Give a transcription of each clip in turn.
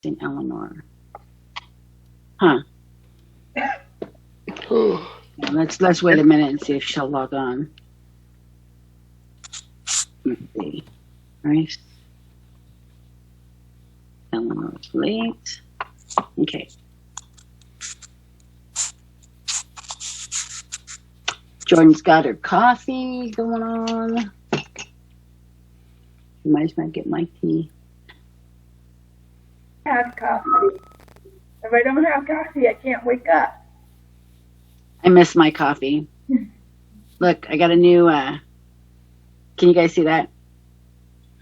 In Eleanor. Huh. Let's wait a minute and see if she'll log on. Let's see. Nice. Eleanor's late. Okay. Jordan's got her coffee going on. Might as well get my tea. Have coffee. If I don't have coffee, I can't wake up. I miss my coffee. Look, I got a new. Can you guys see that?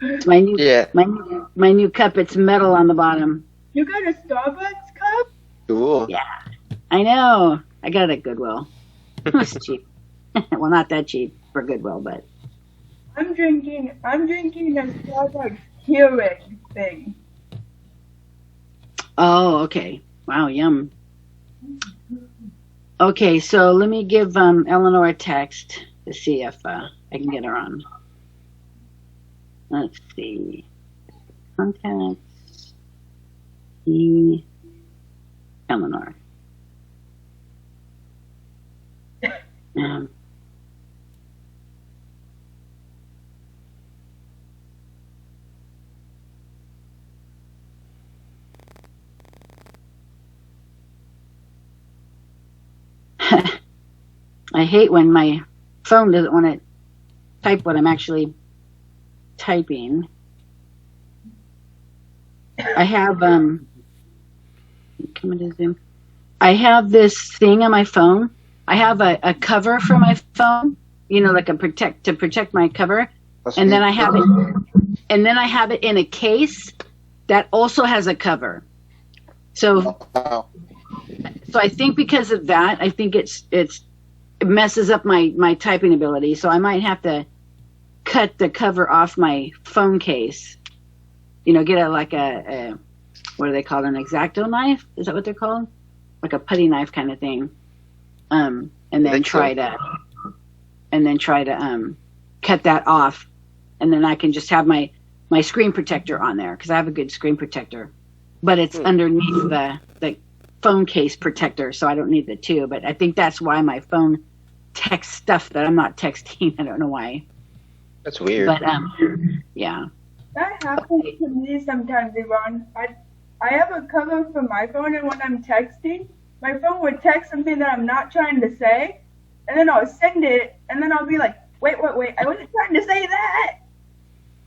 It's my new. Yeah. My new cup. It's metal on the bottom. You got a Starbucks cup? Cool. Yeah, I know. I got it at Goodwill. It was cheap. Well, not that cheap for Goodwill, but. I'm drinking a Starbucks Keurig thing. Oh, okay. Wow, yum. Okay, so let me give Eleanor a text to see if I can get her on. Let's see. Contacts. Eleanor. I hate when my phone doesn't want to type what I'm actually typing. I have come into Zoom. I have this thing on my phone. I have a cover for my phone, you know, like a protect my cover, and then I have it in a case that also has a cover. So I think because of that, I think it messes up my typing ability. So I might have to cut the cover off my phone case. You know, get a what do they call it? An X-Acto knife? Is that what they're called? Like a putty knife kind of thing. And then try to cut that off, and then I can just have my screen protector on there because I have a good screen protector, but it's underneath the phone case protector, so I don't need the two. But I think that's why my phone texts stuff that I'm not texting. I don't know why. That's weird. But yeah. That happens to me sometimes, Yvonne. I have a cover for my phone, and when I'm texting, my phone would text something that I'm not trying to say, and then I'll send it, and then I'll be like, wait, I wasn't trying to say that.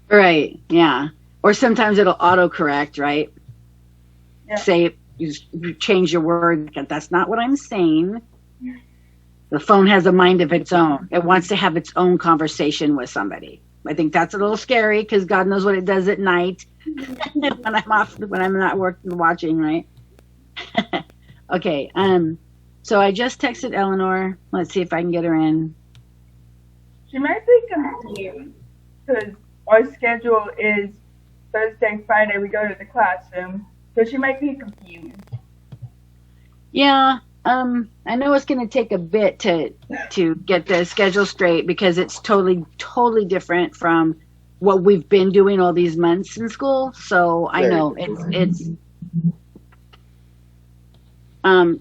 Right, yeah. Or sometimes it'll autocorrect, right? Yeah. Say, you change your word, that's not what I'm saying. The phone has a mind of its own. It wants to have its own conversation with somebody. I think that's a little scary because God knows what it does at night when I'm not working, watching, right? Okay, so I just texted Eleanor. Let's see if I can get her in. She might be confused because our schedule is Thursday, Friday, we go to the classroom. So she might be confused. Yeah, I know it's going to take a bit to get the schedule straight because it's totally different from what we've been doing all these months in school. So I know it's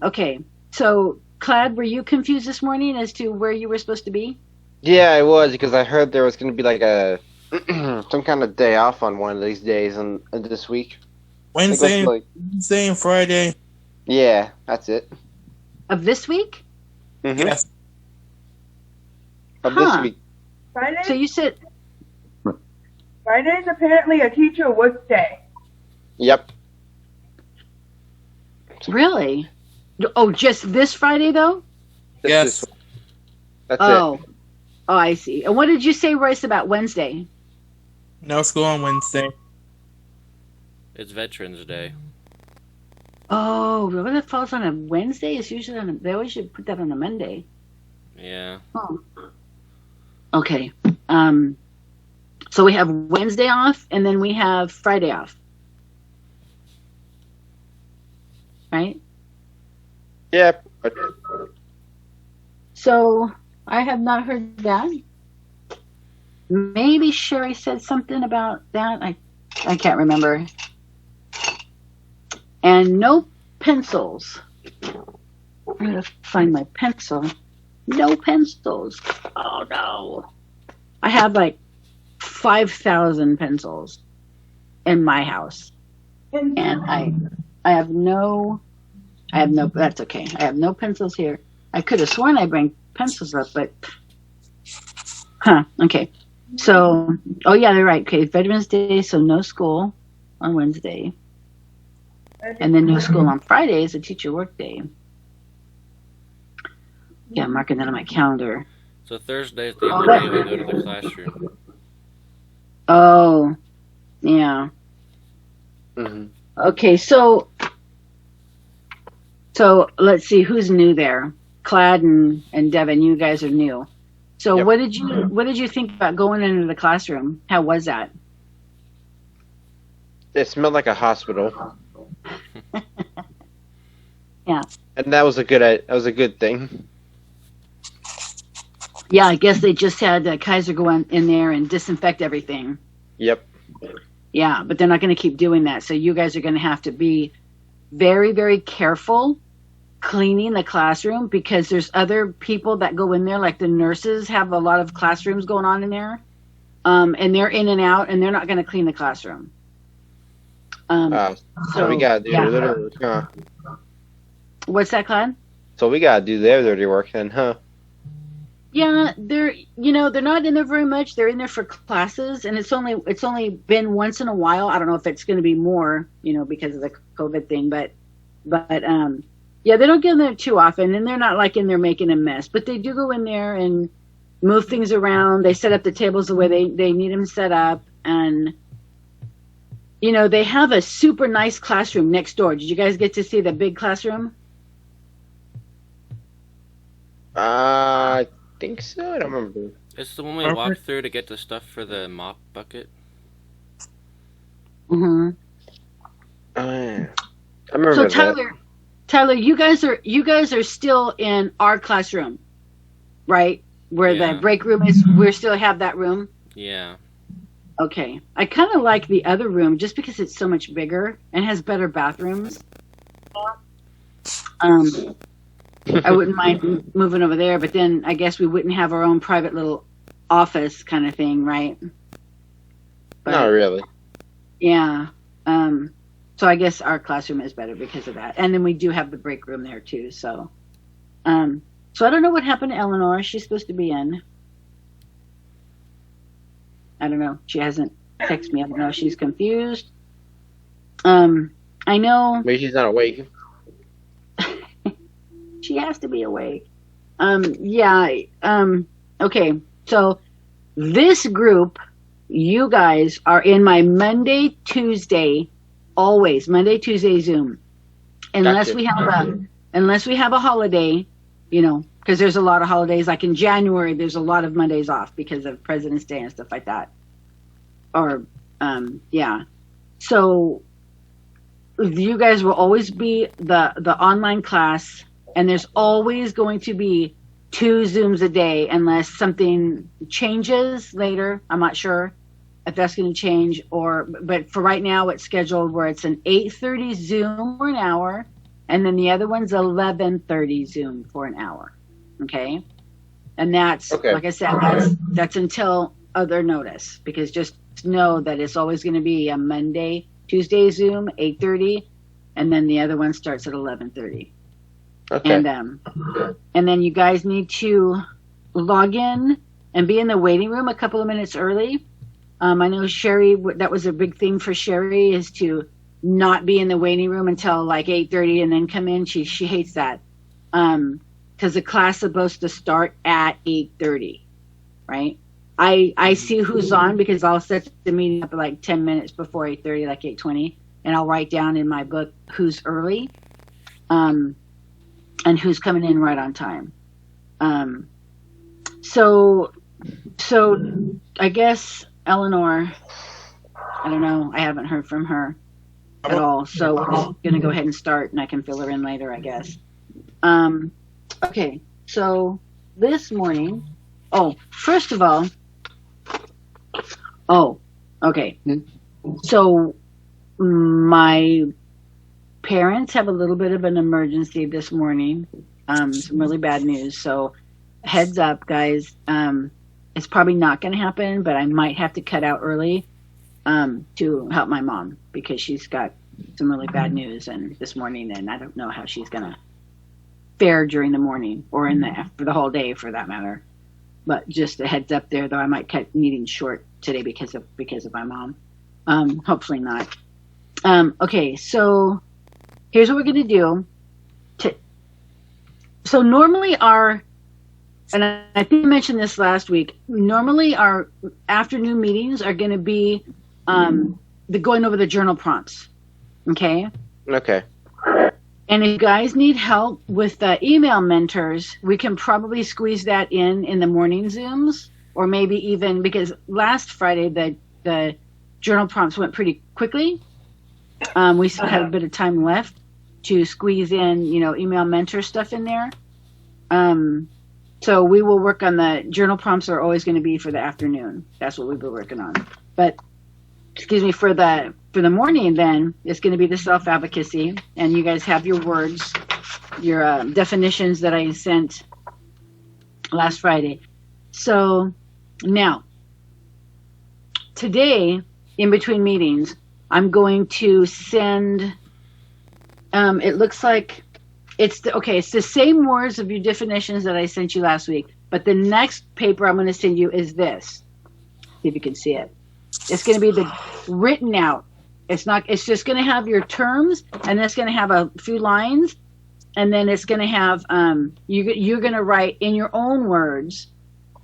okay. So Clad, were you confused this morning as to where you were supposed to be? Yeah, I was, because I heard there was going to be like a some kind of day off on one of these days in this week. Wednesday and Friday. Yeah, that's it. Of this week? Mm-hmm. Yes. Of this week. Friday? So you said Friday is apparently a teacher work day. Yep. really? Oh, just this Friday though? Yes. That's Oh, it. oh, I see. And what did you say, Royce, about Wednesday? No school on Wednesday. It's Veterans Day. Oh, really? That falls on a Wednesday? It's usually they always should put that on a Monday. Yeah. Oh. Okay. So we have Wednesday off, and then we have Friday off. Right? Yep. So I have not heard that. Maybe Sherry said something about that. I can't remember. and no pencils. I'm going to find my pencil. No pencils. Oh no. I have like 5,000 pencils in my house. And I have no, that's okay. I have no pencils here. I could have sworn I bring pencils up, but, okay. So, oh yeah, they're right. Okay, Veterans Day, so no school on Wednesday. And then no school on Friday is a teacher work day. Yeah, I'm marking that on my calendar. So Thursday is the only day we go to the classroom. Oh, yeah. Mm-hmm. Okay, so let's see who's new there. Clad and Devin, you guys are new. So Yep. what did you think about going into the classroom? How was that? It smelled like a hospital. Yeah. And that was a good thing. Yeah, I guess they just had Kaiser go in there and disinfect everything. Yep. Yeah, but they're not going to keep doing that. So you guys are going to have to be very, very careful cleaning the classroom because there's other people that go in there, like the nurses have a lot of classrooms going on in there. And they're in and out, and they're not going to clean the classroom. So we gotta do their dirty work, huh? What's that, Clad? So we gotta do their dirty work then, huh? Yeah, they're not in there very much. They're in there for classes, and it's only been once in a while. I don't know if it's going to be more, because of the COVID thing, but yeah, they don't get in there too often, and they're not like in there making a mess. But they do go in there and move things around. They set up the tables the way they need them set up, and they have a super nice classroom next door. Did you guys get to see the big classroom? I think so. I don't remember. It's the one we walked through to get the stuff for the mop bucket. Mm-hmm. I remember So Tyler, you guys are still in our classroom, right? Where Yeah. the break room is. We still have that room. Yeah. Okay. I kind of like the other room just because it's so much bigger and has better bathrooms. I wouldn't mind moving over there, but then I guess we wouldn't have our own private little office kind of thing, right? But, Not really. yeah. So I guess our classroom is better because of that. And then we do have the break room there too. So I don't know what happened to Eleanor. She's supposed to be in. I don't know. She hasn't texted me. I don't know. She's confused. I know Maybe she's not awake. she has to be awake. Okay. So this group, you guys are in my Monday, Tuesday, always Monday, Tuesday Zoom. Unless Gotcha. we have a holiday, because there's a lot of holidays. Like in January, there's a lot of Mondays off because of President's Day and stuff like that. Or, yeah. So you guys will always be the online class, and there's always going to be 2 Zooms a day unless something changes later. I'm not sure if that's going to change, but for right now, it's scheduled where it's an 8:30 Zoom for an hour, and then the other one's 11:30 Zoom for an hour. Okay, and that's Okay. like I said, that's until other notice, because just know that it's always going to be a Monday, Tuesday Zoom 8:30, and then the other one starts at 11:30. Okay. And then you guys need to log in and be in the waiting room a couple of minutes early. I know Sherry, that was a big thing for Sherry, is to not be in the waiting room until like 8:30 and then come in. She hates that. Because the class is supposed to start at 8:30, right? I see who's on because I'll set the meeting up like 10 minutes before 8:30, like 8:20, and I'll write down in my book who's early. And who's coming in right on time. So I guess Eleanor, I don't know. I haven't heard from her at all. So we're just going to go ahead and start, and I can fill her in later, I guess. Okay. So this morning, first of all, okay. So my parents have a little bit of an emergency this morning. Some really bad news. So heads up, guys. It's probably not going to happen, but I might have to cut out early to help my mom because she's got some really bad news and this morning, and I don't know how she's going to fare during the morning or for the whole day for that matter. But just a heads up there, though, I might cut meetings short today because of my mom. Hopefully not. Okay, so here's what we're going to do. So normally and I think I mentioned this last week, normally our afternoon meetings are going to be going over the journal prompts. Okay? Okay. And if you guys need help with the email mentors, we can probably squeeze that in the morning Zooms, or maybe even because last Friday the journal prompts went pretty quickly. We still had a bit of time left to squeeze in, email mentor stuff in there. So we will work on the journal prompts are always going to be for the afternoon. That's what we've been working on. But for the morning, then it's going to be the self-advocacy, and you guys have your words, your definitions that I sent last Friday. So now, today, in between meetings, I'm going to send, it looks like it's the same words of your definitions that I sent you last week, but the next paper I'm going to send you is this. See if you can see it. It's going to be the written out. It's just going to have your terms, and it's going to have a few lines, and then it's going to have, you're going to write in your own words,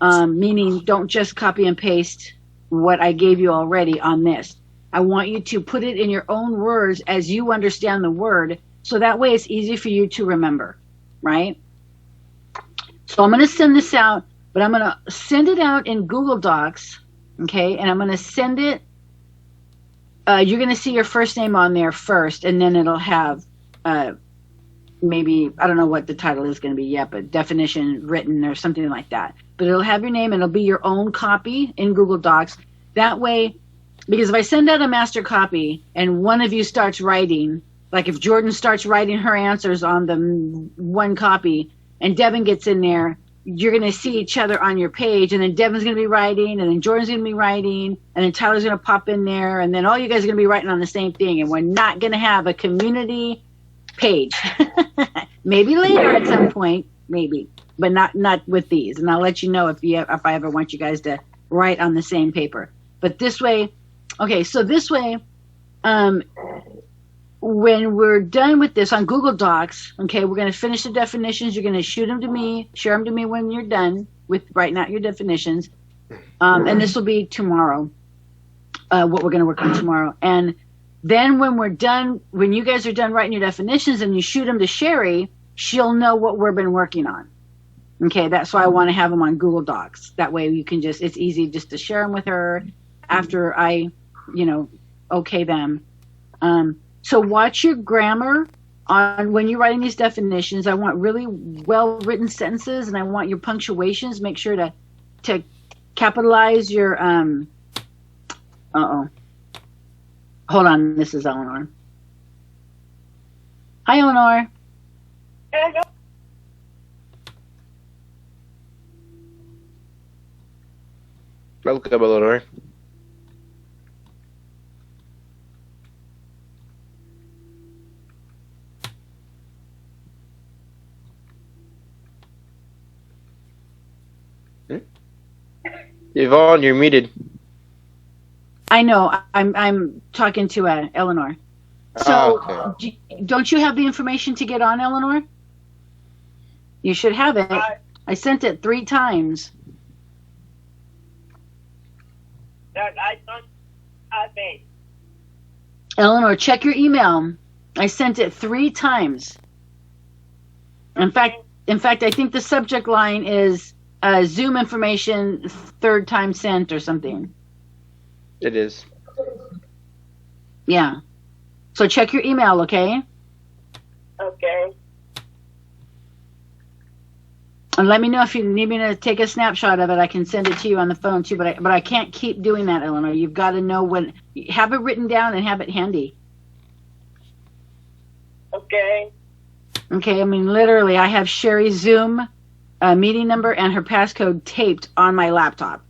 meaning don't just copy and paste what I gave you already on this. I want you to put it in your own words as you understand the word, so that way it's easy for you to remember, right? So I'm going to send this out, but I'm going to send it out in Google Docs, okay? And I'm going to send it, you're going to see your first name on there first, and then it'll have maybe, I don't know what the title is going to be yet, but definition written or something like that. But it'll have your name, and it'll be your own copy in Google Docs. That way, because if I send out a master copy and one of you starts writing, like if Jordan starts writing her answers on the one copy and Devin gets in there, you're going to see each other on your page, and then Devin's going to be writing, and then Jordan's going to be writing, and then Tyler's going to pop in there, and then all you guys are going to be writing on the same thing, and we're not going to have a community page. Maybe later at some point, maybe, but not with these. And I'll let you know if I ever want you guys to write on the same paper. But this way, okay, so this way, when we're done with this on Google Docs, okay, we're going to finish the definitions. You're going to shoot them to me, share them to me when you're done with writing out your definitions. And this will be tomorrow, what we're going to work on tomorrow. And then when we're done, when you guys are done writing your definitions and you shoot them to Sherry, she'll know what we've been working on. Okay, that's why I want to have them on Google Docs. That way you can it's easy just to share them with her after I, okay them. So watch your grammar on when you're writing these definitions. I want really well-written sentences, and I want your punctuations. Make sure to capitalize your, Hold on, this is Eleanor. Hi, Eleanor. Hello. Welcome, Eleanor. Yvonne, you're muted. I know. I'm talking to Eleanor. So, okay. Don't you have the information to get on, Eleanor? You should have it. I sent it 3 times. I don't have it. Eleanor, check your email. I sent it 3 times. In fact, I think the subject line is Zoom information 3rd time sent or something. It is. Yeah. So check your email, okay? Okay. And let me know if you need me to take a snapshot of it. I can send it to you on the phone too, but I can't keep doing that, Eleanor. You've got to know have it written down and have it handy. Okay. Okay, I mean, literally, I have Sherry's Zoom meeting number and her passcode taped on my laptop.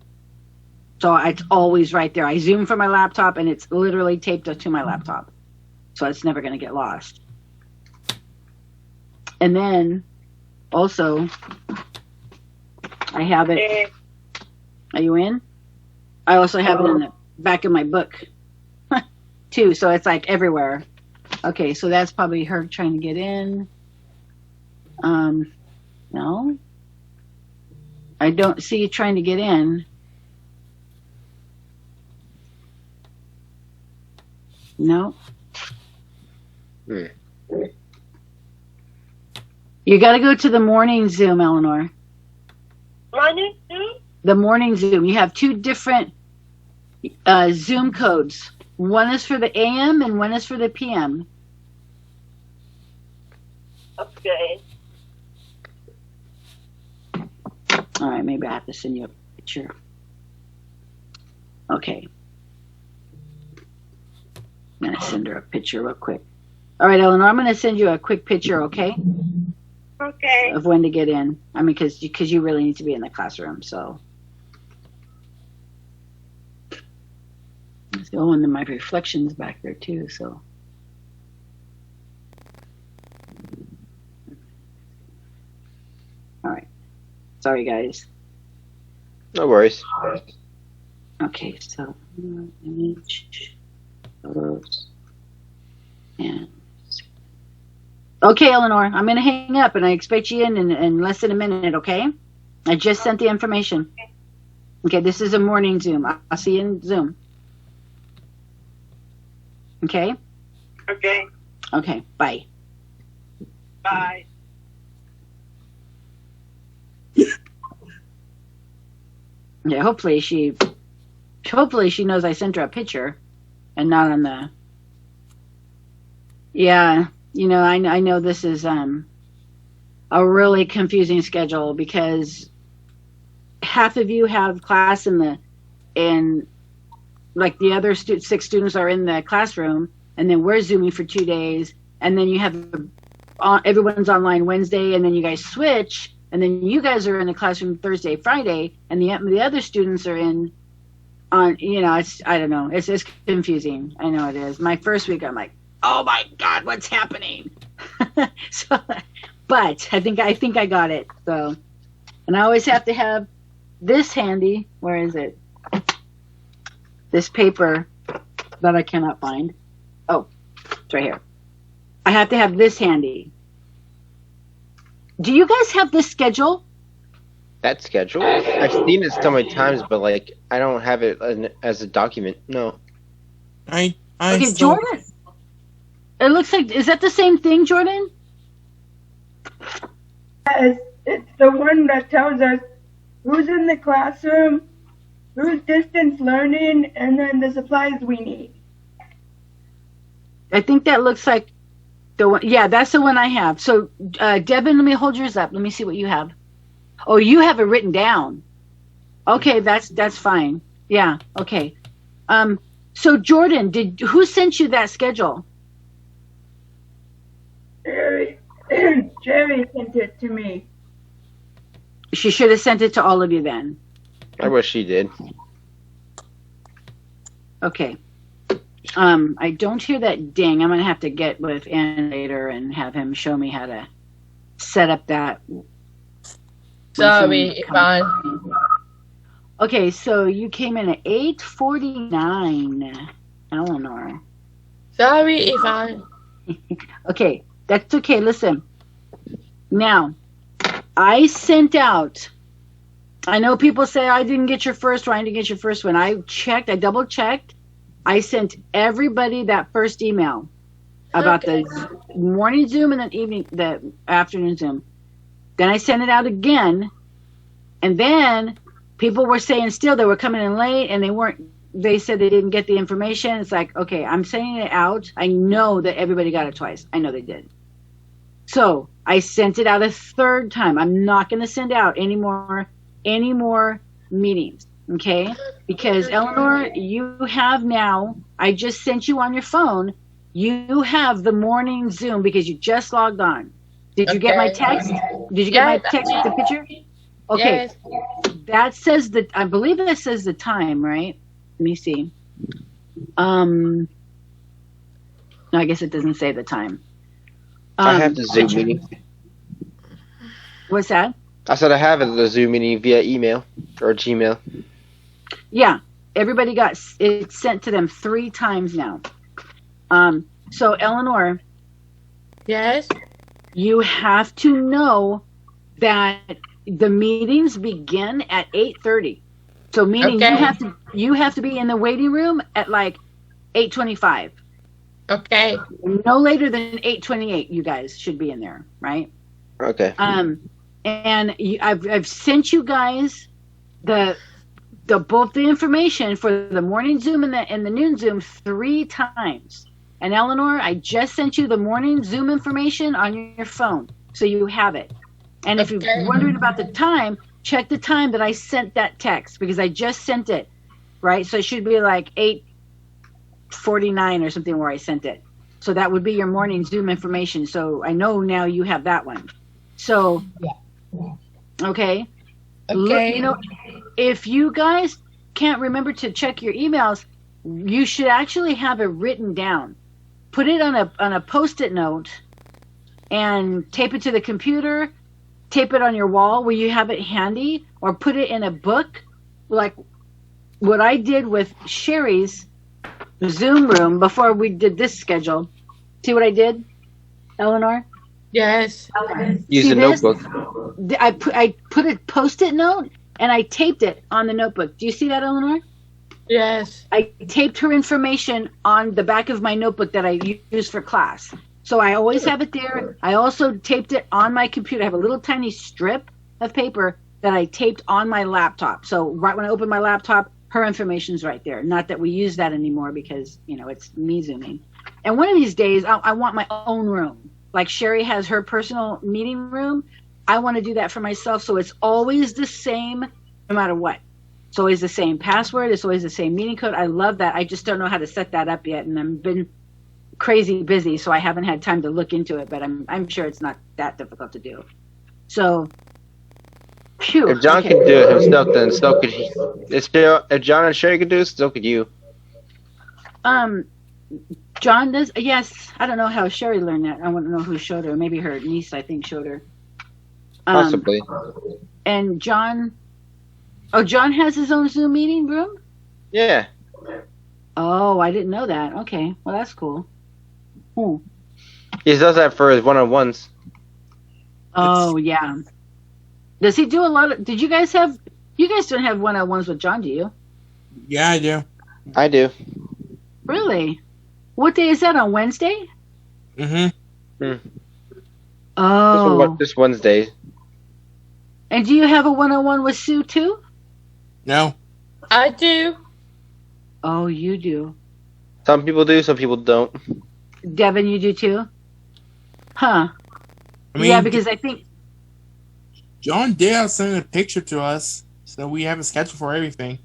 So it's always right there. I Zoom from my laptop, and it's literally taped to my laptop. So it's never going to get lost. And then, also, I have it. Okay. Are you in? I also have it in the back of my book, too. So it's like everywhere. Okay, so that's probably her trying to get in. No. I don't see you trying to get in. No. Hmm. You got to go to the morning Zoom, Eleanor. Morning, Zoom? The morning Zoom. You have two different Zoom codes. One is for the AM and one is for the PM. Okay. All right, maybe I have to send you a picture. Okay. I'm going to send her a picture real quick. All right, Eleanor, I'm going to send you a quick picture, okay, Okay. of when to get in. I mean, because you really need to be in the classroom, so. Oh, and then my reflection's back there, too, so. All right. Sorry, guys. No worries. Okay, so image, photos, and okay, Eleanor, I'm gonna hang up, and I expect you in less than a minute. Okay, I just sent the information. Okay, this is a morning Zoom. I'll see you in Zoom. Okay. Okay. Okay. Bye. Bye. Yeah. Hopefully she knows I sent her a picture, and not on the. Yeah. You know, I know this is a really confusing schedule because half of you have class in like the other 6 students are in the classroom, and then we're Zooming for 2 days, and then you have everyone's online Wednesday, and then you guys switch, and then you guys are in the classroom Thursday, Friday, and the other students are in on, you know, I don't know, it's confusing. I know it is. My first week, I'm like, oh my God, what's happening? So, but I think I got it. So, and I always have to have this handy. Where is it? This paper that I cannot find. Oh, it's right here. I have to have this handy. Do you guys have this schedule? That schedule? I've seen it so many times, but like I don't have it as a document. No. I Okay, still, Jordan. It looks like, is that the same thing, Jordan? Yes, it's the one that tells us who's in the classroom, who's distance learning, and then the supplies we need. I think that looks like the one. Yeah, that's the one I have. So, Devin, let me hold yours up. Let me see what you have. Oh, you have it written down. Okay, that's fine. Yeah. Okay. So Jordan, who sent you that schedule? Jerry sent it to me. She should have sent it to all of you then. I wish she did. Okay. I don't hear that ding. I'm gonna have to get with Ann later and have him show me how to set up that. Sorry, Yvonne. Okay, so you came in at 8:49, Eleanor. Sorry, Yvonne. Okay, that's okay. Listen. Now, I sent out. I know people say I didn't get your first one. I didn't get your first one. I checked. I double checked. I sent everybody that first email about the morning Zoom and the afternoon Zoom. Then I sent it out again, and then people were saying still they were coming in late and they weren't. They said they didn't get the information. It's like, okay, I'm sending it out. I know that everybody got it twice. I know they did. So I sent it out a third time. I'm not going to send out any more meetings. Okay, because Eleanor, you have now, I just sent you on your phone, you have the morning Zoom because you just logged on. Did you get my text? Did you get my text with the picture? Okay. Yes. That says that, I believe that says the time, right? Let me see. No, I guess it doesn't say the time. I have the Zoom meeting. What's that? I said I have the Zoom meeting via email or Gmail. Yeah, everybody got it sent to them 3 times now. So Eleanor, Yes. you have to know that the meetings begin at 8:30. So meaning Okay. you have to be in the waiting room at like 8:25. Okay. No later than 8:28. You guys should be in there, right? Okay. And I've sent you guys the both the information for the morning Zoom and the noon Zoom 3 times. And Eleanor, I just sent you the morning Zoom information on your phone, so you have it. And if Okay. you're wondering about the time, check the time that I sent that text because I just sent it, right? So it should be like 8:49 or something where I sent it. So that would be your morning Zoom information. So I know now you have that one. So, okay. Look, Okay. you know, if you guys can't remember to check your emails, you should actually have it written down. Put it on a Post-it note and tape it to the computer, tape it on your wall where you have it handy, or put it in a book like what I did with Sherry's Zoom room before we did this schedule. See what I did, Eleanor? Yes. Use See a this? notebook. I put a Post-it note and I taped it on the notebook. Do you see that, Eleanor? Yes. I taped her information on the back of my notebook that I use for class. So I always have it there. I also taped it on my computer. I have a little tiny strip of paper that I taped on my laptop. So right when I open my laptop, her information's right there. Not that we use that anymore because, you know, it's me Zooming. And one of these days, I want my own room. Like Sherry has her personal meeting room. I want to do that for myself. So it's always the same no matter what. It's always the same password. It's always the same meeting code. I love that. I just don't know how to set that up yet. And I've been crazy busy, so I haven't had time to look into it, but I'm sure it's not that difficult to do. So, phew. If John okay. could do it himself, then so could he. If John and Sherry could do it, so could you. John does, yes. I don't know how Sherry learned that. I want to know who showed her. Maybe her niece, I think, showed her. Possibly. And John, John has his own Zoom meeting room? Yeah. Oh, I didn't know that. Okay, well, that's cool. He does that for his one-on-ones. Oh, yeah. Does he do a lot of, you guys don't have one-on-ones with John, do you? Yeah, I do. I do. Really? What day is that, on Wednesday? Mm-hmm. Oh. This Wednesday. And do you have a one-on-one with Sue, too? No. I do. Oh, you do. Some people do, some people don't. Devin, you do, too? Huh. I mean, Yeah, because I think, John did send a picture to us, so we have a schedule for everything.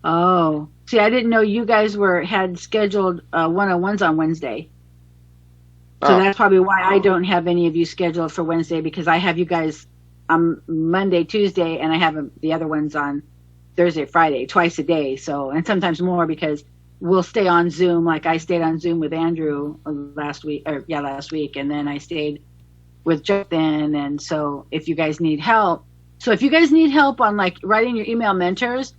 oh. See, I didn't know you guys had scheduled one-on-ones on Wednesday. So Oh. that's probably why I don't have any of you scheduled for Wednesday, because I have you guys on Monday, Tuesday, and I have the other ones on Thursday, Friday, twice a day. So, and sometimes more because we'll stay on Zoom. Like I stayed on Zoom with Andrew last week, and then I stayed with Jonathan. And so if you guys need help, on like writing your email mentors,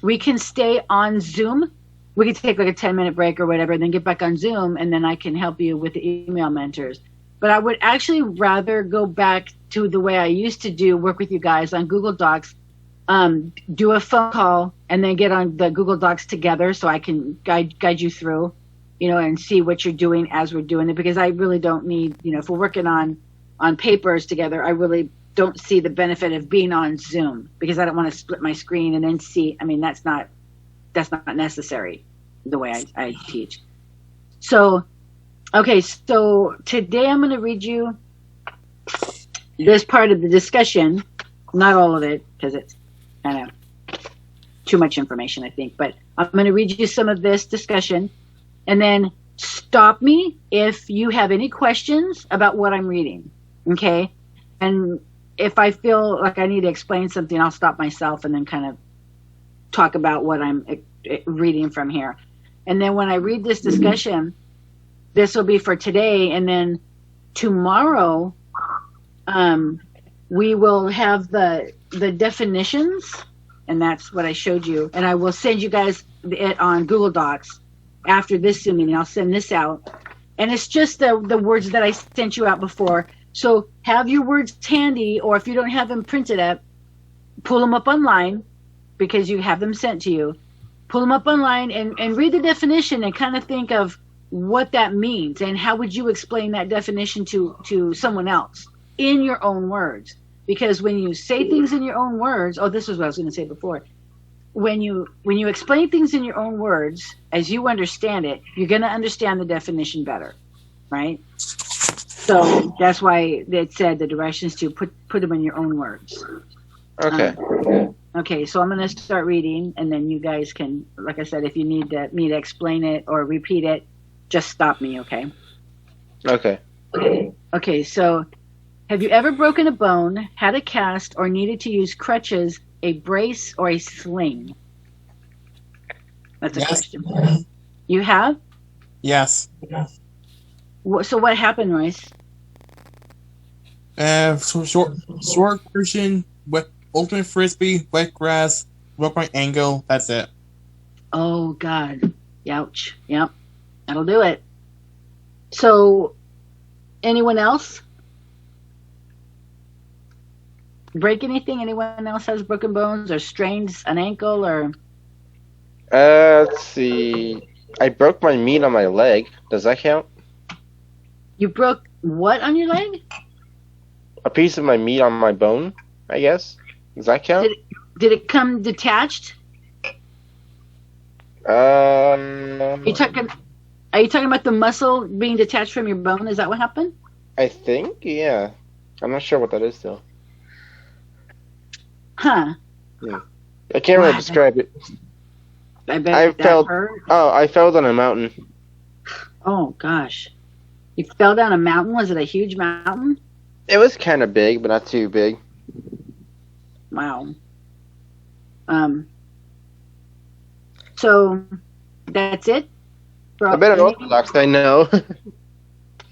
we can stay on Zoom. We can take like a 10-minute break or whatever, and then get back on Zoom, and then I can help you with the email mentors. But I would actually rather go back to the way I used to work with you guys on Google Docs, do a phone call, and then get on the Google Docs together so I can guide you through, and see what you're doing as we're doing it. Because I really don't need, if we're working on papers together, I really don't see the benefit of being on Zoom, because I don't want to split my screen and then see. I mean, that's not necessary the way I teach. So, okay, so today I'm going to read you this part of the discussion, not all of it, because it's kind of too much information, I think, but I'm going to read you some of this discussion, and then stop me if you have any questions about what I'm reading. Okay? And if I feel like I need to explain something, I'll stop myself and then kind of talk about what I'm reading from here. And then when I read this discussion, this will be for today. And then tomorrow, we will have the definitions, and that's what I showed you. And I will send you guys it on Google Docs after this Zoom meeting. I'll send this out. And it's just the words that I sent you out before. So have your words handy, or if you don't have them printed up, pull them up online because you have them sent to you. Pull them up online and read the definition and kind of think of what that means and how would you explain that definition to someone else in your own words. Because when you say things in your own words, this is what I was going to say before. When you explain things in your own words, as you understand it, you're going to understand the definition better, right? So that's why it said the directions to put them in your own words. Okay. Okay, so I'm going to start reading, and then you guys can, like I said, if you need me to explain it or repeat it, just stop me, okay? Okay. Okay, so have you ever broken a bone, had a cast, or needed to use crutches, a brace, or a sling? That's a Yes. question. You have? Yes. So what happened, Royce? Short version, ultimate frisbee, wet grass, broke my ankle. That's it. Oh, God. Ouch. Yep. That'll do it. So, anyone else? Break anything? Anyone else has broken bones or strained an ankle or? Let's see. I broke my meat on my leg. Does that count? You broke what on your leg? A piece of my meat on my bone, I guess. Does that count? Did it come detached? Are you talking about the muscle being detached from your bone? Is that what happened? I think, yeah. I'm not sure what that is, though. Huh. I can't really Wow. describe it. I bet I that felt- hurt. Oh, I fell down a mountain. Oh, gosh. You fell down a mountain? Was it a huge mountain? It was kind of big, but not too big. Wow. So that's it? A bit unorthodox, I know.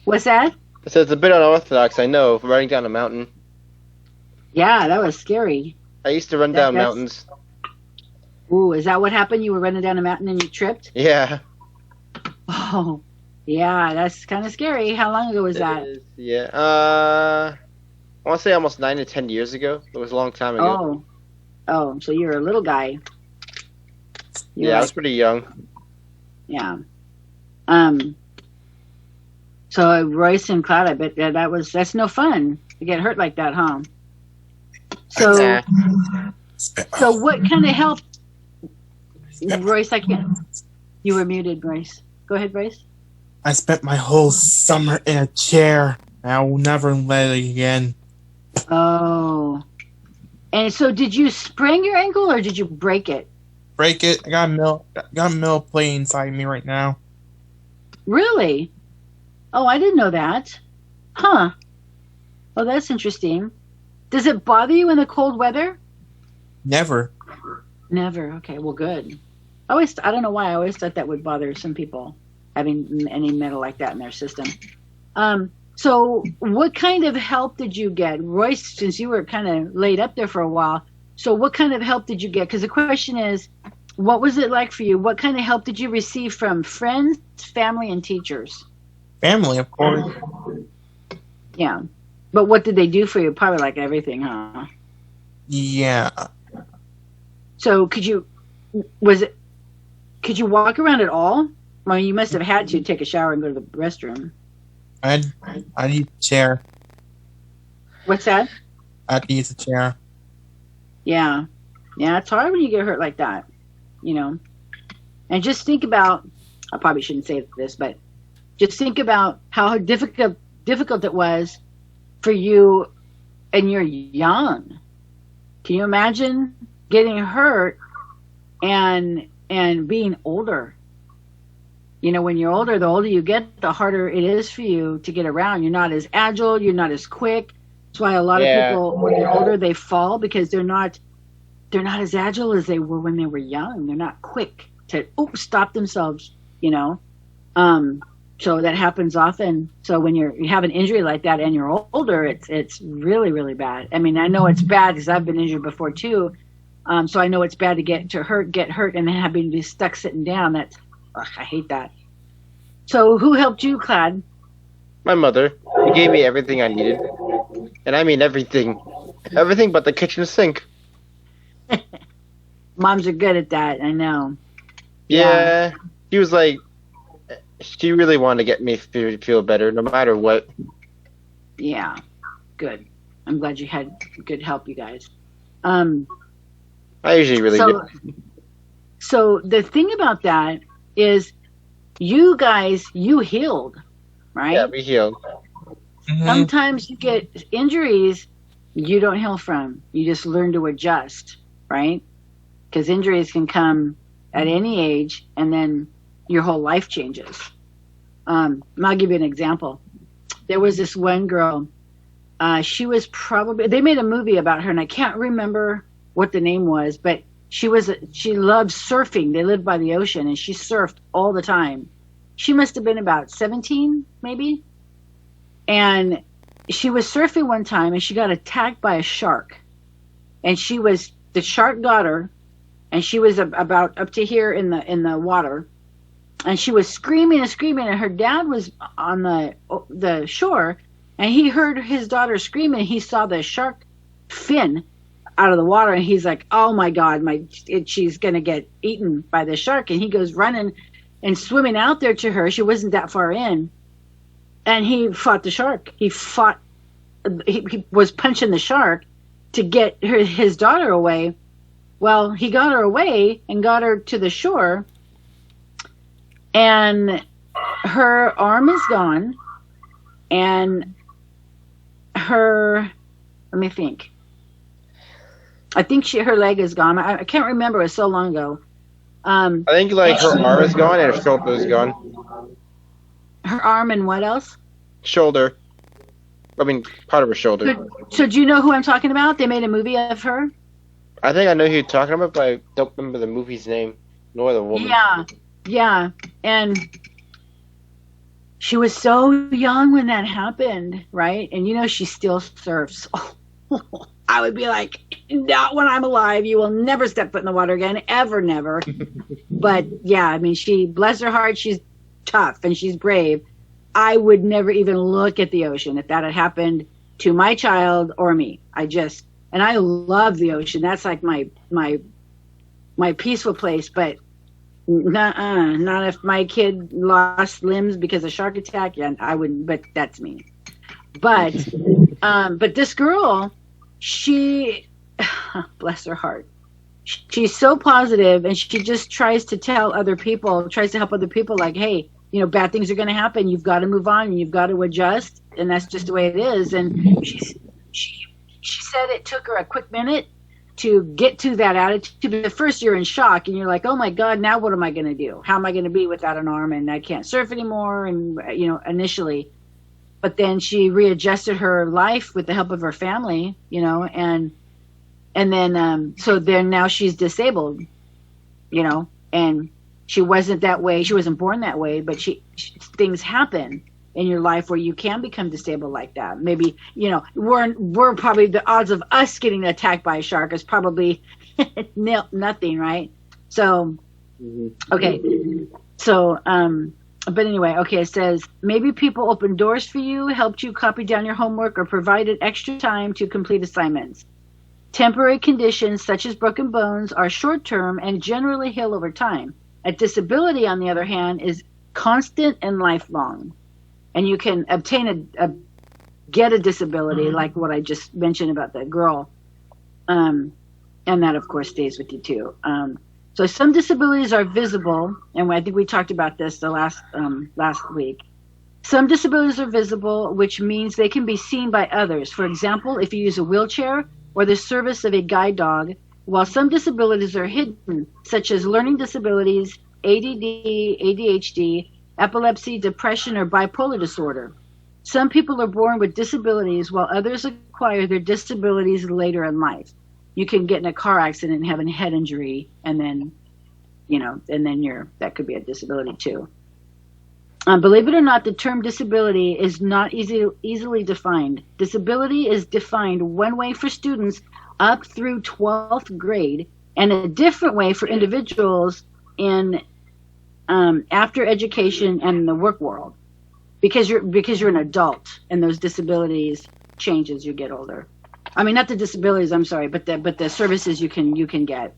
What's that? So it's a bit unorthodox, I know, for running down a mountain. Yeah, that was scary. I used to run down mountains. Ooh, is that what happened? You were running down a mountain and you tripped? Yeah. Oh, yeah, that's kind of scary. How long ago was that? It is, yeah. I want to say almost 9 to 10 years ago. It was a long time ago. Oh, so you're a little guy. You're Yeah, I like- was pretty young. Yeah. So Royce and Cloud, I bet that's no fun to get hurt like that, huh? So, Nah. so what kind of help, Royce? I can't. You were muted, Royce. Go ahead, Royce. I spent my whole summer in a chair. I will never let it again. Oh. And so, did you sprain your ankle or did you break it? Break it. I got a mill plate inside me right now. Really? Oh, I didn't know that. Huh. Oh, that's interesting. Does it bother you in the cold weather? Never. Never. Okay, well, good. I don't know why, I always thought that would bother some people, having any metal like that in their system. So what kind of help did you get? Royce, since you were kind of laid up there for a while, so what kind of help did you get? Because the question is, what was it like for you? What kind of help did you receive from friends, family, and teachers? Family, of course. Yeah. But what did they do for you? Probably like everything, huh? Yeah. So could you walk around at all? Well, you must have had to take a shower and go to the restroom. I need a chair. What's that? I need a chair. Yeah. Yeah, it's hard when you get hurt like that, you know. And just think about, I probably shouldn't say this, but just think about how difficult it was for you, and you're young. Can you imagine getting hurt and being older? when you're older, the older you get, the harder it is for you to get around. You're not as agile. You're not as quick. That's why a lot of people, when they're older, they fall because they're not as agile as they were when they were young. They're not quick to stop themselves, So that happens often. So when you have an injury like that and you're older, it's really, really bad. I mean, I know it's bad because I've been injured before too. So I know it's bad to get hurt, and then having to be stuck sitting down. I hate that. So who helped you, Clad? My mother. She gave me everything I needed. And I mean everything. Everything but the kitchen sink. Moms are good at that, I know. Yeah. She was like, she really wanted to get me to feel better no matter what. Yeah, good. I'm glad you had good help, you guys. I usually really do. So the thing about that is you guys, you healed, right? Yeah, we healed. Mhm. Sometimes you get injuries you don't heal from. You just learn to adjust, right? Because injuries can come at any age, and then your whole life changes. I'll give you an example. There was this one girl. She was they made a movie about her, and I can't remember what the name was, but she loved surfing. They lived by the ocean, and she surfed all the time. She must have been about 17, maybe. And she was surfing one time, and she got attacked by a shark. And the shark got her, and she was about up to here in the water. And she was screaming and screaming, and her dad was on the shore, and he heard his daughter screaming. He saw the shark fin out of the water, and he's like, "Oh my God, she's gonna get eaten by the shark!" And he goes running and swimming out there to her. She wasn't that far in, and he fought the shark. He was punching the shark to get his daughter away. Well, he got her away and got her to the shore. And her arm is gone, and let me think. I think her leg is gone. I can't remember. It was so long ago. I think her arm is gone and her shoulder is gone. Her arm and what else? Shoulder. I mean, part of her shoulder. So do you know who I'm talking about? They made a movie of her? I think I know who you're talking about, but I don't remember the movie's name, nor the woman. Yeah, and she was so young when that happened, right? And she still surfs. I would be like, not when I'm alive. You will never step foot in the water again, ever, never. But yeah, I mean, bless her heart, she's tough and she's brave. I would never even look at the ocean if that had happened to my child or me. And I love the ocean. That's like my peaceful place, but not if my kid lost limbs because of shark attack. Yeah, I wouldn't, but that's me. But this girl, she, bless her heart, she's so positive, and she just tries to help other people, like, hey, bad things are going to happen. You've got to move on, and you've got to adjust, and that's just the way it is. And she said it took her a quick minute to get to that attitude. At first you're in shock and you're like, oh my God, now what am I going to do? How am I going to be without an arm, and I can't surf anymore? And, initially, but then she readjusted her life with the help of her family, and then, so then now she's disabled, and she wasn't that way. She wasn't born that way, but things happen in your life where you can become disabled like that. Maybe, we're probably, the odds of us getting attacked by a shark is probably nothing, right? So, okay. So, but anyway, okay, it says, maybe people opened doors for you, helped you copy down your homework, or provided extra time to complete assignments. Temporary conditions such as broken bones are short-term and generally heal over time. A disability, on the other hand, is constant and lifelong. And you can obtain get a disability, like what I just mentioned about that girl. And that, of course, stays with you, too. So some disabilities are visible, and I think we talked about this the last week. Some disabilities are visible, which means they can be seen by others. For example, if you use a wheelchair or the service of a guide dog, while some disabilities are hidden, such as learning disabilities, ADD, ADHD, epilepsy, depression, or bipolar disorder. Some people are born with disabilities while others acquire their disabilities later in life. You can get in a car accident and have a head injury, and then, that could be a disability too. Believe it or not, the term disability is not easily defined. Disability is defined one way for students up through 12th grade, and a different way for individuals in after education and in the work world, because you're an adult, and those disabilities change as you get older. I mean, not the disabilities, I'm sorry, but the services you can get.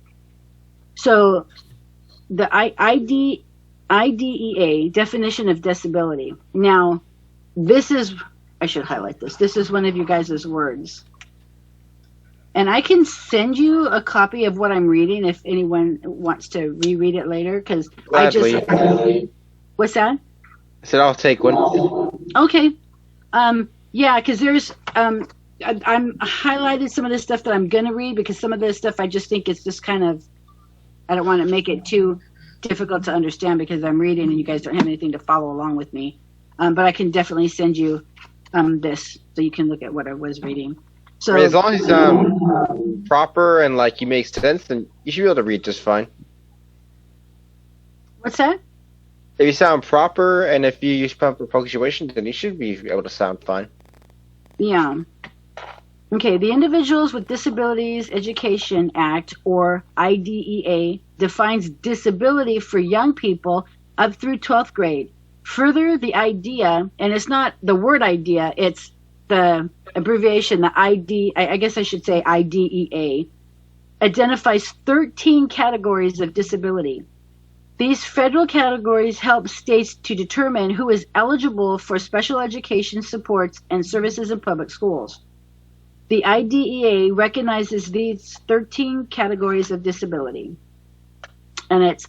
So the IDEA definition of disability. Now, I should highlight this. This is one of you guys' words. And I can send you a copy of what I'm reading if anyone wants to reread it later, because what's that? I said I'll take one. Okay. Yeah, because there's I'm highlighted some of the stuff that I'm gonna read, because some of this stuff I just think it's just kind of, I don't want to make it too difficult to understand because I'm reading and you guys don't have anything to follow along with me. But I can definitely send you this so you can look at what I was reading. So I mean, as long as it's proper and like you make sense, then you should be able to read just fine. What's that? If you sound proper and if you use proper punctuation, then you should be able to sound fine. Yeah. Okay, the Individuals with Disabilities Education Act, or IDEA, defines disability for young people up through 12th grade. Further, the idea, and it's not the word idea, it's the abbreviation, the I guess I should say IDEA, identifies 13 categories of disability. These federal categories help states to determine who is eligible for special education supports and services in public schools. The IDEA recognizes these 13 categories of disability. And it's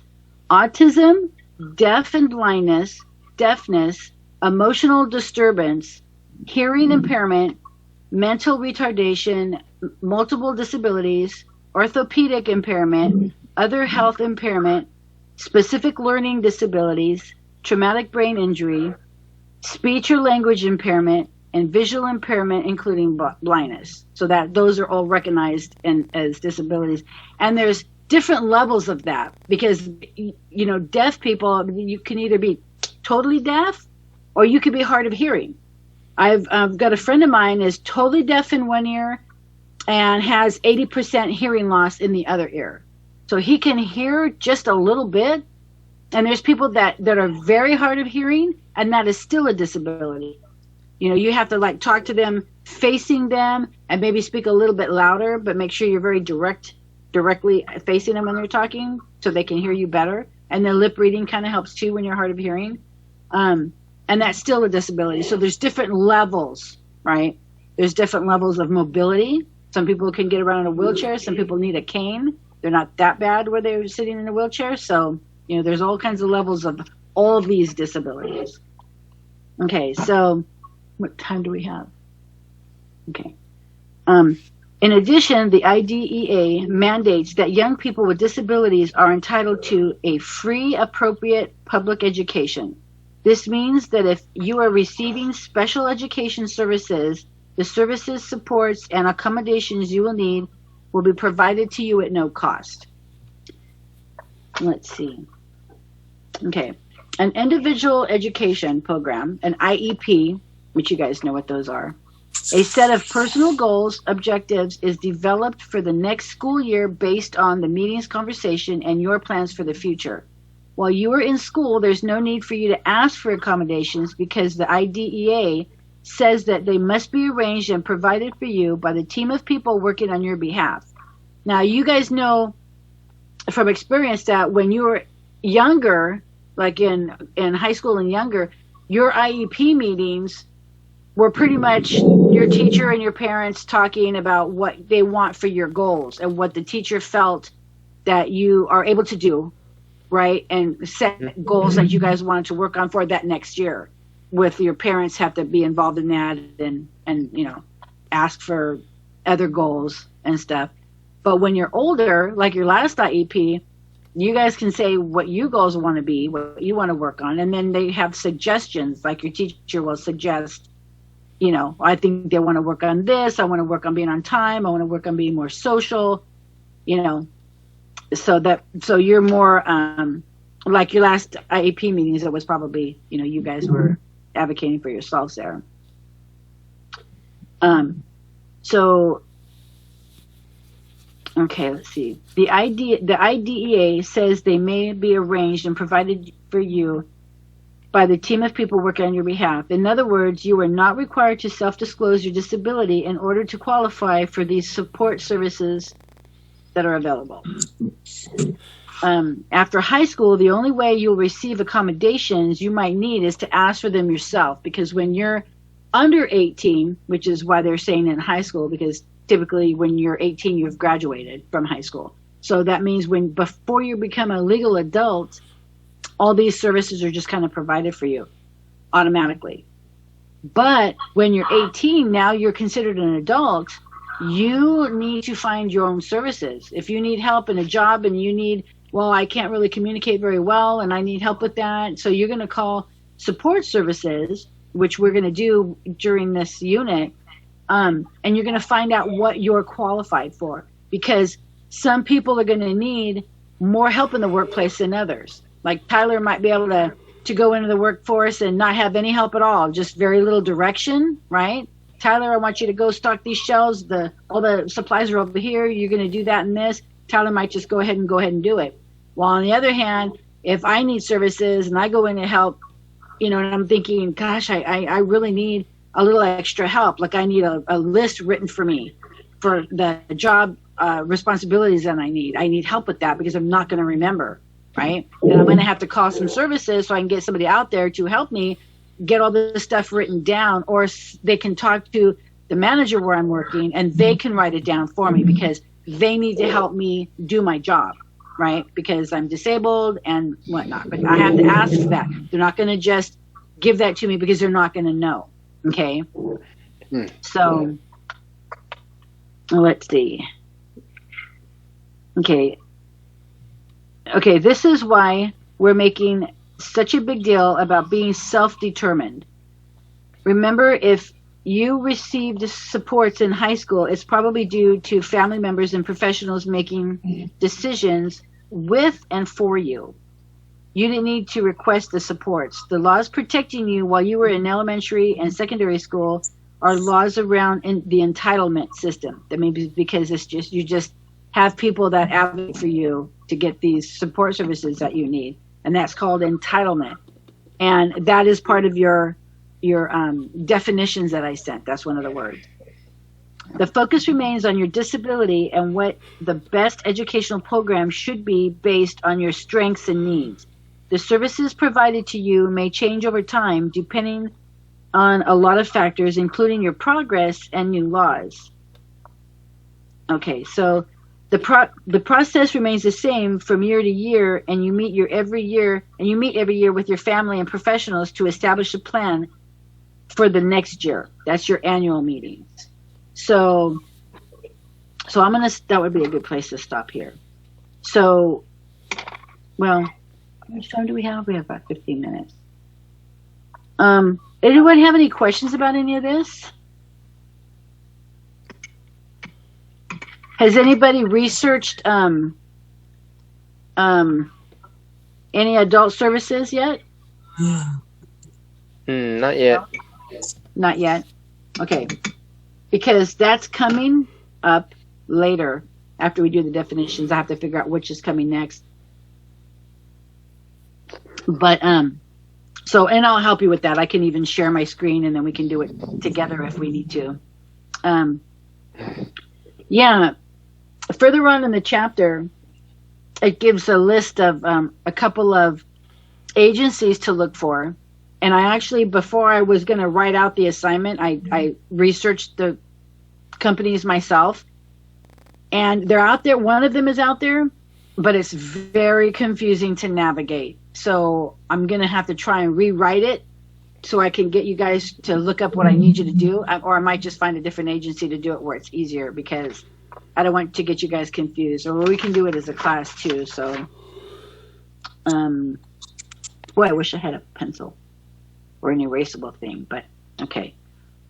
autism, deaf and blindness, deafness, emotional disturbance, hearing impairment, mental retardation, multiple disabilities, orthopedic impairment, other health impairment, specific learning disabilities, traumatic brain injury, speech or language impairment, and visual impairment, including blindness. So that those are all recognized as disabilities. And there's different levels of that, because, deaf people, you can either be totally deaf or you could be hard of hearing. I've got a friend of mine is totally deaf in one ear and has 80% hearing loss in the other ear. So he can hear just a little bit. And there's people that are very hard of hearing, and that is still a disability. You have to talk to them facing them and maybe speak a little bit louder, but make sure you're very directly facing them when they're talking so they can hear you better. And the lip reading kind of helps too when you're hard of hearing. And that's still a disability. So there's different levels, right? There's different levels of mobility. Some people can get around in a wheelchair. Some people need a cane. They're not that bad where they're sitting in a wheelchair. So, there's all kinds of levels of all of these disabilities. Okay, so what time do we have? Okay. In addition, the IDEA mandates that young people with disabilities are entitled to a free, appropriate public education. This means that if you are receiving special education services, the services, supports, and accommodations you will need will be provided to you at no cost. Let's see. Okay. An individual education program, an IEP, which you guys know what those are, a set of personal goals, objectives is developed for the next school year based on the meeting's conversation and your plans for the future. While you are in school, there's no need for you to ask for accommodations because the IDEA says that they must be arranged and provided for you by the team of people working on your behalf. Now, you guys know from experience that when you were younger, like in high school and younger, your IEP meetings were pretty much your teacher and your parents talking about what they want for your goals and what the teacher felt that you are able to do, right? And set goals that you guys wanted to work on for that next year. With your parents have to be involved in that and ask for other goals and stuff. But when you're older, like your last IEP, you guys can say what you goals want to be, what you want to work on, and then they have suggestions. Like your teacher will suggest, you know, I think they want to work on this. I want to work on being on time. I want to work on being more social, you know. So you're more like your last IAP meetings. It was probably, you know, you guys were advocating for yourselves there. So. Okay, let's see. The IDEA says they may be arranged and provided for you by the team of people working on your behalf. In other words, you are not required to self-disclose your disability in order to qualify for these support services that are available. After high school, the only way you'll receive accommodations you might need is to ask for them yourself, because when you're under 18, which is why they're saying in high school, because typically when you're 18, you've graduated from high school. So that means before you become a legal adult, all these services are just kind of provided for you automatically. But when you're 18, now you're considered an adult, you need to find your own services. If you need help in a job and you need, well, I can't really communicate very well and I need help with that. So you're going to call support services, which we're going to do during this unit. And you're going to find out what you're qualified for, because some people are going to need more help in the workplace than others. Like Tyler might be able to go into the workforce and not have any help at all, just very little direction, right? Tyler, I want you to go stock these shelves. All the supplies are over here. You're going to do that and this. Tyler might just go ahead and do it. While on the other hand, if I need services and I go in to help, you know, and I'm thinking, gosh, I really need a little extra help. Like I need a list written for me for the job responsibilities that I need. I need help with that because I'm not going to remember, right? And I'm going to have to call some services so I can get somebody out there to help me get all this stuff written down, or they can talk to the manager where I'm working and they can write it down for me because they need to help me do my job, right? Because I'm disabled and whatnot. But I have to ask for that. They're not going to just give that to me because they're not going to know. Okay, so let's see. Okay, this is why we're making such a big deal about being self-determined. Remember, if you received supports in high school, it's probably due to family members and professionals making decisions with and for you. You didn't need to request the supports. The laws protecting you while you were in elementary and secondary school are laws around the entitlement system. That means because you just have people that advocate for you to get these support services that you need, and that's called entitlement. And that is part of your definitions that I sent. That's one of the words. The focus remains on your disability and what the best educational program should be based on your strengths and needs. The services provided to you may change over time depending on a lot of factors, including your progress and new laws. Okay, so the process remains the same from year to year, and you meet every year with your family and professionals to establish a plan for the next year. That's your annual meetings. So that would be a good place to stop here. So, well, how much time do we have? We have about 15 minutes. Anyone have any questions about any of this? Has anybody researched any adult services yet? Not yet. Not yet. Okay. Because that's coming up later after we do the definitions. I have to figure out which is coming next. But so, and I'll help you with that. I can even share my screen and then we can do it together if we need to. Yeah. Further on in the chapter, it gives a list of a couple of agencies to look for. And I actually, before I was going to write out the assignment, I researched the companies myself. And they're out there. One of them is out there, but it's very confusing to navigate. So I'm going to have to try and rewrite it so I can get you guys to look up what I need you to do. Or I might just find a different agency to do it where it's easier, because I don't want to get you guys confused. Or we can do it as a class too. So Boy, I wish I had a pencil or an erasable thing, but okay.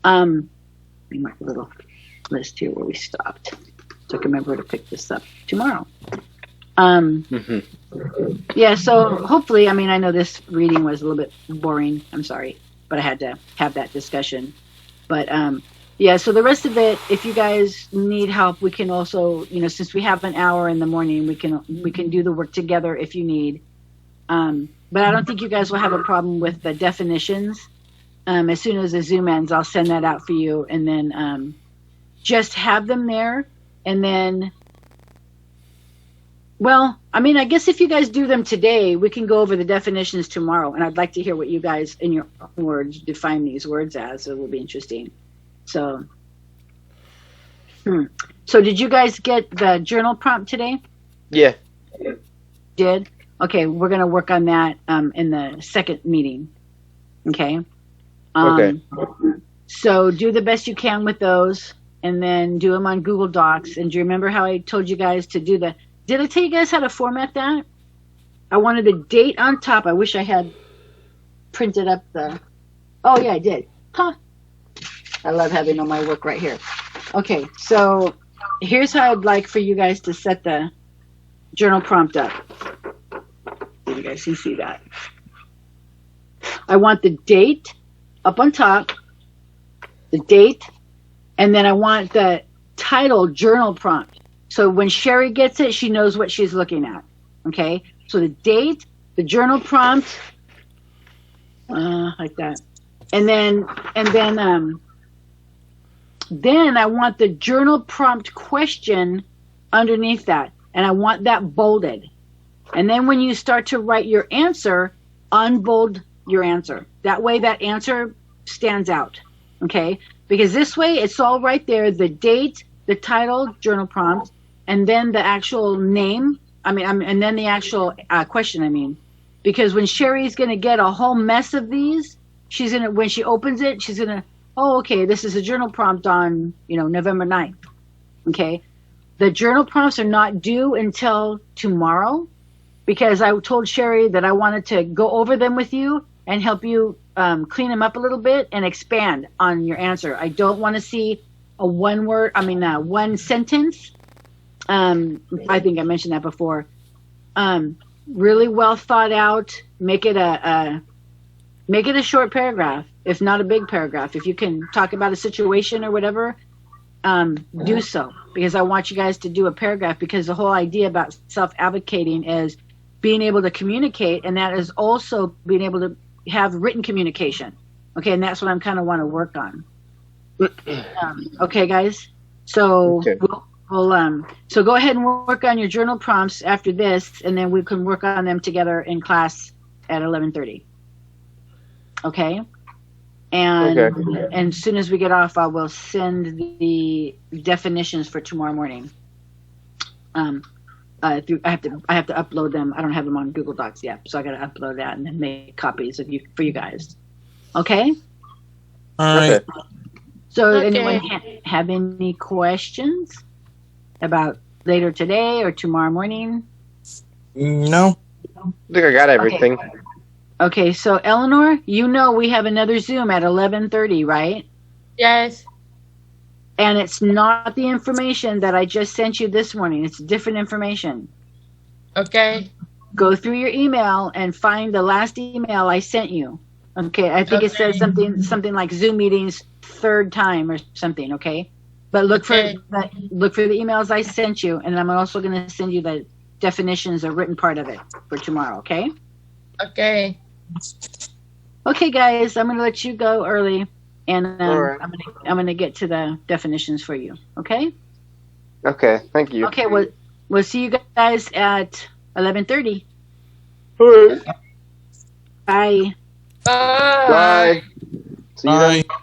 Let me mark a little list here where we stopped, so I can remember to pick this up tomorrow. Yeah, so hopefully, I mean, I know this reading was a little bit boring. I'm sorry, but I had to have that discussion. But yeah, so the rest of it, if you guys need help, we can also, you know, since we have an hour in the morning, we can do the work together if you need. But I don't think you guys will have a problem with the definitions. As soon as the Zoom ends, I'll send that out for you, and then just have them there, and then. Well, I mean, I guess if you guys do them today, we can go over the definitions tomorrow, and I'd like to hear what you guys, in your own words, define these words as. It will be interesting. So, So did you guys get the journal prompt today? Yeah. Did? Okay, we're going to work on that in the second meeting. Okay? Okay. So do the best you can with those, and then do them on Google Docs. And do you remember how I told you guys to do the... Did I tell you guys how to format that? I wanted the date on top. I wish I had printed up the... Oh, yeah, I did. Huh. I love having all my work right here. Okay, so here's how I'd like for you guys to set the journal prompt up. You guys can see that. I want the date up on top, the date, and then I want the title journal prompt. So when Sherry gets it, she knows what she's looking at. Okay? So the date, the journal prompt, like that. And then I want the journal prompt question underneath that. And I want that bolded. And then when you start to write your answer, unbold your answer. That way that answer stands out. Okay? Because this way it's all right there, the date, the title, journal prompt, and then the actual name, and then the actual question, because when Sherry's going to get a whole mess of these, when she opens it, she's going to, oh, okay, this is a journal prompt on, November 9th. Okay. The journal prompts are not due until tomorrow, because I told Sherry that I wanted to go over them with you and help you clean them up a little bit and expand on your answer. I don't want to see a one sentence. I think I mentioned that before. Really well thought out. Make it a short paragraph, if not a big paragraph. If you can talk about a situation or whatever, do so, because I want you guys to do a paragraph, because the whole idea about self-advocating is being able to communicate, and that is also being able to have written communication. Okay, and that's what I'm kind of want to work on. Okay, guys. So Okay. So go ahead and work on your journal prompts after this, and then we can work on them together in class at 11:30. Okay. And as soon as we get off, I will send the definitions for tomorrow morning. I have to upload them. I don't have them on Google Docs yet, so I got to upload that and then make copies for you guys. Okay. All right. Okay. So Okay. anyone have any questions about later today or tomorrow morning? No. I think I got everything. Okay, so Eleanor, we have another Zoom at 11:30, right? Yes. And it's not the information that I just sent you this morning. It's different information. Okay. Go through your email and find the last email I sent you. Okay, I think it says something like Zoom meetings third time or something. Okay, but look for the emails I sent you, and I'm also going to send you the definitions, a written part of it for tomorrow. Okay. Okay. Okay, guys, I'm going to let you go early, and All right. I'm going to get to the definitions for you. Okay. Okay, thank you. Okay. We'll see you guys at 11:30. All right. Bye. Bye. Bye. See you then. Bye.